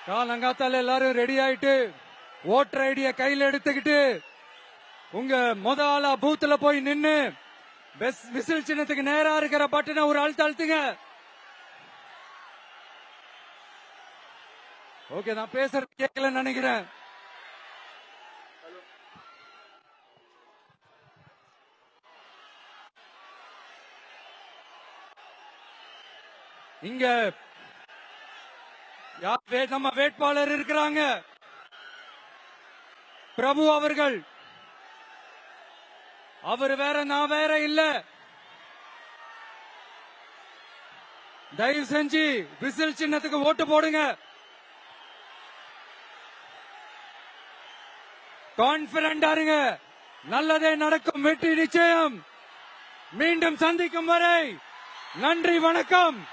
காலங்காத்தால எல்லாரும் ரெடி ஆயிட்டு ஓட்டர் ஐடிய கையில எடுத்துக்கிட்டு உங்க முதலா பூத்துல போய் நின்னு விசில் சின்னத்துக்கு நேரா இருக்கிற பட்டனை ஒரு அழுத்துங்க. ஓகே, நான் பேசுறது கேட்கல நினைக்கிறேன். இங்க நம்ம வேட்பாளர் இருக்கிறாங்க, பிரபு அவர்கள். அவர் வேற, நான் வேற இல்ல. தயவு செஞ்சு விசில் சின்னத்துக்கு ஓட்டு போடுங்க. கான்பிடண்டா இருங்க, நல்லதே நடக்கும், வெற்றி நிச்சயம். மீண்டும் சந்திக்கும் வரை நன்றி, வணக்கம்.